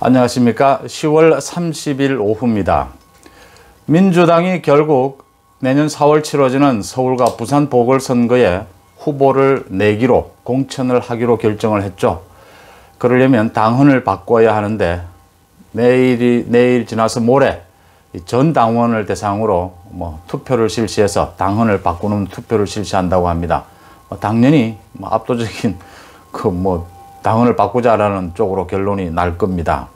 안녕하십니까. 10월 30일 오후입니다. 민주당이 결국 내년 4월 치러지는 서울과 부산 보궐선거에 후보를 내기로 공천을 하기로 결정을 했죠. 그러려면 당헌을 바꿔야 하는데 내일 지나서 모레 전 당원을 대상으로 투표를 실시해서 당헌을 바꾸는 투표를 실시한다고 합니다. 당연히 압도적인 당헌을 바꾸자라는 쪽으로 결론이 날 겁니다.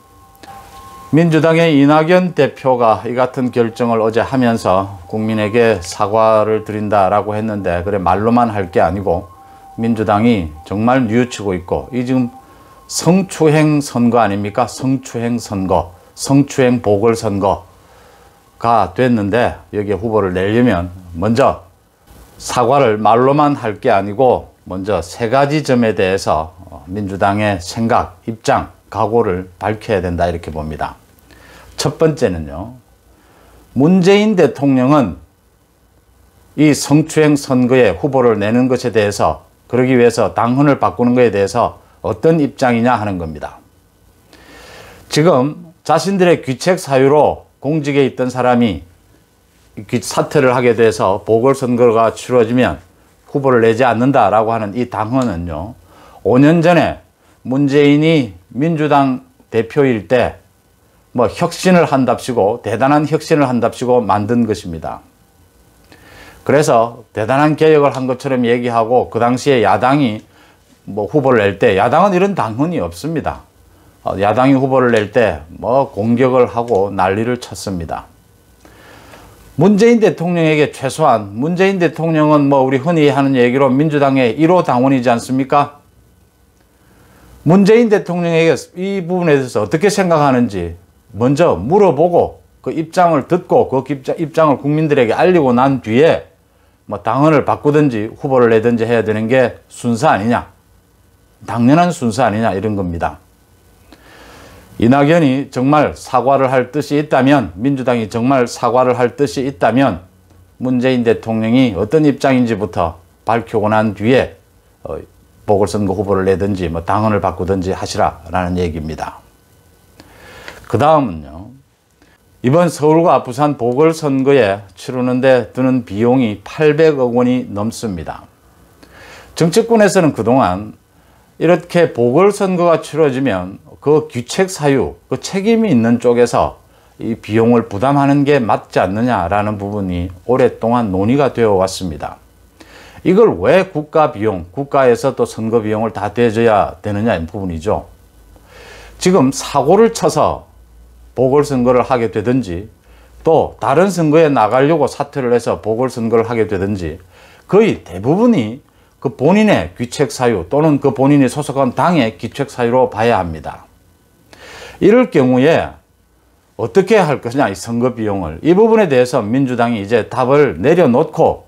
민주당의 이낙연 대표가 이 같은 결정을 어제 하면서 국민에게 사과를 드린다라고 했는데, 그래 말로만 할 게 아니고 민주당이 정말 뉘우치고 있고, 이 지금 성추행 선거 아닙니까? 성추행 선거, 성추행 보궐선거가 됐는데, 여기에 후보를 내려면 먼저 사과를 말로만 할 게 아니고 먼저 세 가지 점에 대해서 민주당의 생각, 입장, 각오를 밝혀야 된다, 이렇게 봅니다. 첫 번째는요, 문재인 대통령은 이 성추행 선거에 후보를 내는 것에 대해서, 그러기 위해서 당헌을 바꾸는 것에 대해서 어떤 입장이냐 하는 겁니다. 지금 자신들의 귀책 사유로 공직에 있던 사람이 사퇴를 하게 돼서 보궐선거가 치러지면 후보를 내지 않는다라고 하는 이 당헌은요, 5년 전에 문재인이 민주당 대표일 때 혁신을 한답시고, 대단한 혁신을 한답시고 만든 것입니다. 그래서 대단한 개혁을 한 것처럼 얘기하고, 그 당시에 야당이 후보를 낼 때, 야당은 이런 당헌이 없습니다. 야당이 후보를 낼 때 공격을 하고 난리를 쳤습니다. 문재인 대통령에게 최소한, 문재인 대통령은 우리 흔히 하는 얘기로 민주당의 1호 당원이지 않습니까? 문재인 대통령에게 이 부분에 대해서 어떻게 생각하는지 먼저 물어보고, 그 입장을 듣고 그 입장을 국민들에게 알리고 난 뒤에 당헌을 바꾸든지 후보를 내든지 해야 되는 게 순서 아니냐, 당연한 순서 아니냐, 이런 겁니다. 이낙연이 정말 사과를 할 뜻이 있다면, 민주당이 정말 사과를 할 뜻이 있다면 문재인 대통령이 어떤 입장인지부터 밝히고 난 뒤에 보궐선거 후보를 내든지 당헌을 바꾸든지 하시라라는 얘기입니다. 그 다음은요, 이번 서울과 부산 보궐선거에 치르는데 드는 비용이 800억 원이 넘습니다. 정치권에서는 그동안 이렇게 보궐선거가 치러지면 그 귀책 사유, 그 책임이 있는 쪽에서 이 비용을 부담하는 게 맞지 않느냐라는 부분이 오랫동안 논의가 되어 왔습니다. 이걸 왜 국가 비용, 국가에서 또 선거 비용을 다 대줘야 되느냐, 이 부분이죠. 지금 사고를 쳐서 보궐선거를 하게 되든지, 또 다른 선거에 나가려고 사퇴를 해서 보궐선거를 하게 되든지, 거의 대부분이 그 본인의 귀책 사유 또는 그 본인이 소속한 당의 귀책 사유로 봐야 합니다. 이럴 경우에 어떻게 할 것이냐, 이 선거 비용을. 이 부분에 대해서 민주당이 이제 답을 내려놓고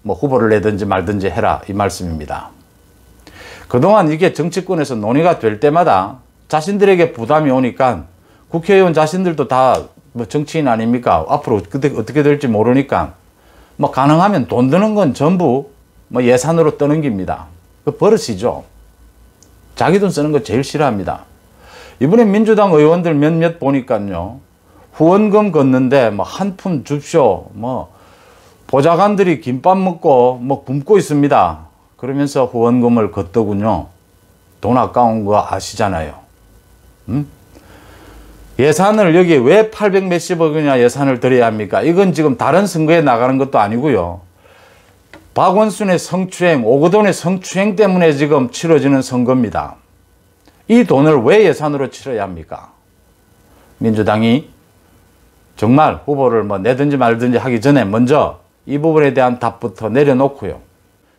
후보를 내든지 말든지 해라, 이 말씀입니다. 그동안 이게 정치권에서 논의가 될 때마다 자신들에게 부담이 오니까, 국회의원 자신들도 다 정치인 아닙니까? 앞으로 어떻게 될지 모르니까 가능하면 돈 드는 건 전부 예산으로 떠넘깁니다. 그 버릇이죠. 자기 돈 쓰는 거 제일 싫어합니다. 이번에 민주당 의원들 몇몇 보니까요, 후원금 걷는데 한 푼 줍쇼, 보좌관들이 김밥 먹고 굶고 있습니다. 그러면서 후원금을 걷더군요. 돈 아까운 거 아시잖아요. 예산을 여기 왜 800 몇십억이나 예산을 들여야 합니까? 이건 지금 다른 선거에 나가는 것도 아니고요, 박원순의 성추행, 오거돈의 성추행 때문에 지금 치러지는 선거입니다. 이 돈을 왜 예산으로 치러야 합니까? 민주당이 정말 후보를 내든지 말든지 하기 전에 먼저 이 부분에 대한 답부터 내려놓고요,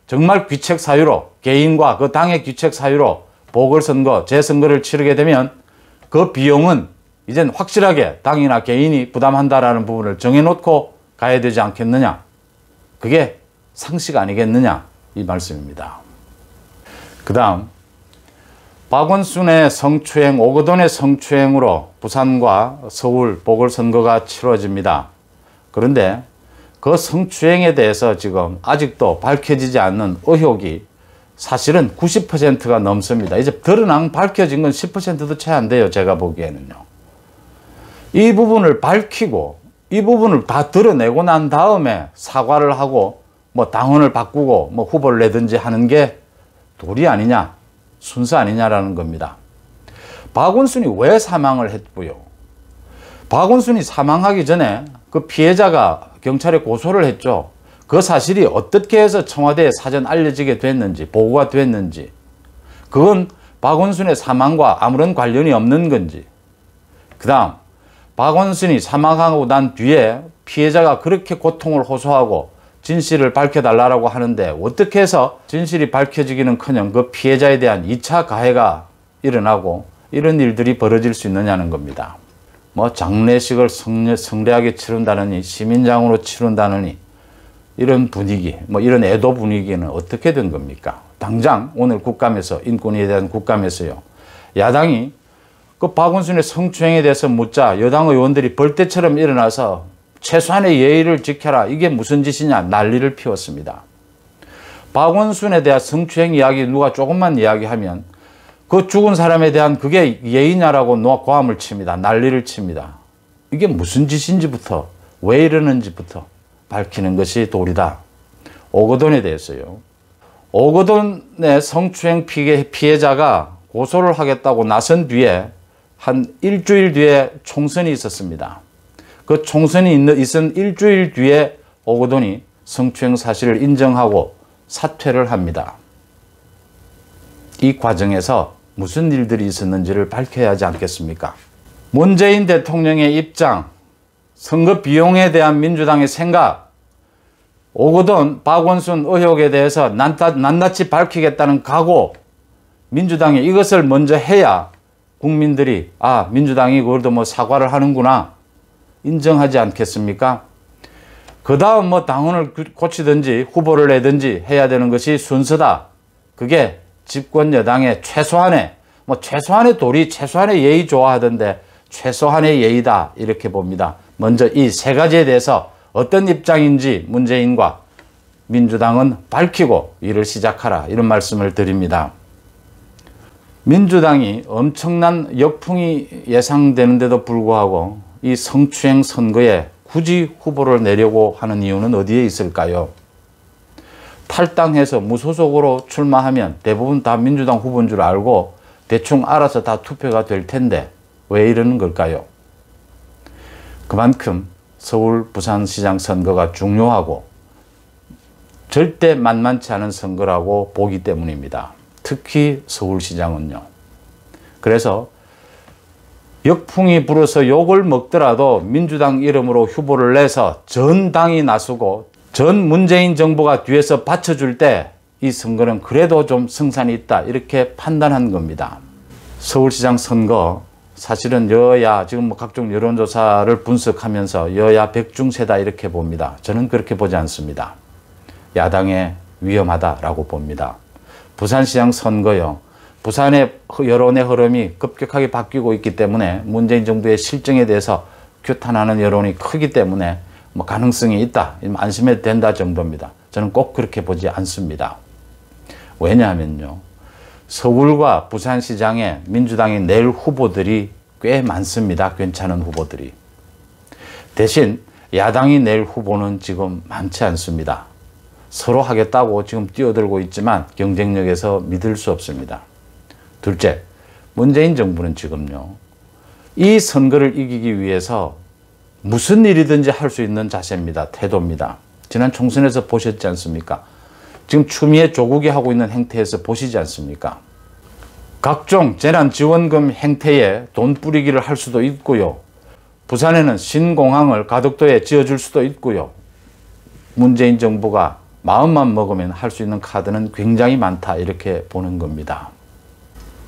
정말 귀책 사유로, 개인과 그 당의 귀책 사유로 보궐선거, 재선거를 치르게 되면 그 비용은 이젠 확실하게 당이나 개인이 부담한다라는 부분을 정해놓고 가야 되지 않겠느냐. 그게 상식 아니겠느냐, 이 말씀입니다. 그 다음, 박원순의 성추행, 오거돈의 성추행으로 부산과 서울 보궐선거가 치러집니다. 그런데 그 성추행에 대해서 지금 아직도 밝혀지지 않는 의혹이 사실은 90%가 넘습니다. 이제 드러난 밝혀진 건 10%도 채 안 돼요. 제가 보기에는요. 이 부분을 밝히고 이 부분을 다 드러내고 난 다음에 사과를 하고 뭐 당원을 바꾸고 뭐 후보를 내든지 하는 게 도리 아니냐, 순서 아니냐라는 겁니다. 박원순이 왜 사망을 했고요? 박원순이 사망하기 전에 그 피해자가 경찰에 고소를 했죠. 그 사실이 어떻게 해서 청와대에 사전 알려지게 됐는지, 보고가 됐는지, 그건 박원순의 사망과 아무런 관련이 없는 건지, 그 다음 박원순이 사망하고 난 뒤에 피해자가 그렇게 고통을 호소하고 진실을 밝혀달라고 하는데 어떻게 해서 진실이 밝혀지기는커녕 그 피해자에 대한 2차 가해가 일어나고 이런 일들이 벌어질 수 있느냐는 겁니다. 뭐 장례식을 성대하게 치른다느니 시민장으로 치른다느니 이런 분위기, 뭐 이런 애도 분위기는 어떻게 된 겁니까? 당장 오늘 국감에서, 인권위에 대한 국감에서요, 야당이 그 박원순의 성추행에 대해서 묻자 여당 의원들이 벌떼처럼 일어나서 최소한의 예의를 지켜라, 이게 무슨 짓이냐 난리를 피웠습니다. 박원순에 대한 성추행 이야기 누가 조금만 이야기하면 그 죽은 사람에 대한 그게 예의냐라고 고함을 칩니다. 난리를 칩니다. 이게 무슨 짓인지부터, 왜 이러는지부터 밝히는 것이 도리다. 오거돈에 대해서요. 오거돈의 성추행 피해자가 고소를 하겠다고 나선 뒤에 한 일주일 뒤에 총선이 있었습니다. 그 총선이 있은 일주일 뒤에 오거돈이 성추행 사실을 인정하고 사퇴를 합니다. 이 과정에서 무슨 일들이 있었는지를 밝혀야 하지 않겠습니까? 문재인 대통령의 입장, 선거 비용에 대한 민주당의 생각, 오거돈, 박원순 의혹에 대해서 낱낱이 밝히겠다는 각오, 민주당이 이것을 먼저 해야 국민들이 민주당이 그래도 뭐 사과를 하는구나 인정하지 않겠습니까? 그 다음 뭐 당원을 고치든지 후보를 내든지 해야 되는 것이 순서다. 그게 집권 여당의 최소한의 도리, 최소한의 예의 좋아하던데 최소한의 예의다 이렇게 봅니다. 먼저 이 세 가지에 대해서 어떤 입장인지 문재인과 민주당은 밝히고 일을 시작하라, 이런 말씀을 드립니다. 민주당이 엄청난 역풍이 예상되는데도 불구하고 이 성추행 선거에 굳이 후보를 내려고 하는 이유는 어디에 있을까요? 탈당해서 무소속으로 출마하면 대부분 다 민주당 후보인 줄 알고 대충 알아서 다 투표가 될 텐데 왜 이러는 걸까요? 그만큼 서울 부산시장 선거가 중요하고 절대 만만치 않은 선거라고 보기 때문입니다. 특히 서울시장은요. 그래서 역풍이 불어서 욕을 먹더라도 민주당 이름으로 후보를 내서 전 당이 나서고 전 문재인 정부가 뒤에서 받쳐줄 때 이 선거는 그래도 좀 승산이 있다, 이렇게 판단한 겁니다. 서울시장 선거 사실은 여야 지금 뭐 각종 여론조사를 분석하면서 여야 백중세다 이렇게 봅니다. 저는 그렇게 보지 않습니다. 야당에 위험하다라고 봅니다. 부산시장 선거요, 부산의 여론의 흐름이 급격하게 바뀌고 있기 때문에 문재인 정부의 실정에 대해서 규탄하는 여론이 크기 때문에 뭐 가능성이 있다, 안심해도 된다 정도입니다. 저는 꼭 그렇게 보지 않습니다. 왜냐하면요, 서울과 부산시장에 민주당이 낼 후보들이 꽤 많습니다. 괜찮은 후보들이. 대신 야당이 낼 후보는 지금 많지 않습니다. 서로 하겠다고 지금 뛰어들고 있지만 경쟁력에서 믿을 수 없습니다. 둘째, 문재인 정부는 지금요, 이 선거를 이기기 위해서 무슨 일이든지 할 수 있는 자세입니다. 태도입니다. 지난 총선에서 보셨지 않습니까? 지금 추미애 조국이 하고 있는 행태에서 보시지 않습니까? 각종 재난지원금 행태에 돈 뿌리기를 할 수도 있고요. 부산에는 신공항을 가덕도에 지어줄 수도 있고요. 문재인 정부가 마음만 먹으면 할 수 있는 카드는 굉장히 많다, 이렇게 보는 겁니다.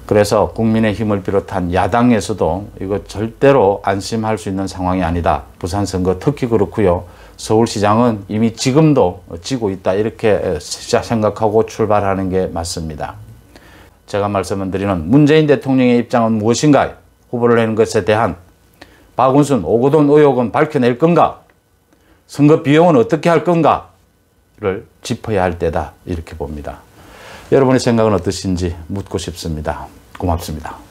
그래서 국민의힘을 비롯한 야당에서도 이거 절대로 안심할 수 있는 상황이 아니다. 부산 선거 특히 그렇고요. 서울시장은 이미 지금도 지고 있다, 이렇게 생각하고 출발하는 게 맞습니다. 제가 말씀을 드리는 문재인 대통령의 입장은 무엇인가? 후보를 내는 것에 대한 박원순, 오거돈 의혹은 밝혀낼 건가? 선거 비용은 어떻게 할 건가?를 짚어야 할 때다, 이렇게 봅니다. 여러분의 생각은 어떠신지 묻고 싶습니다. 고맙습니다.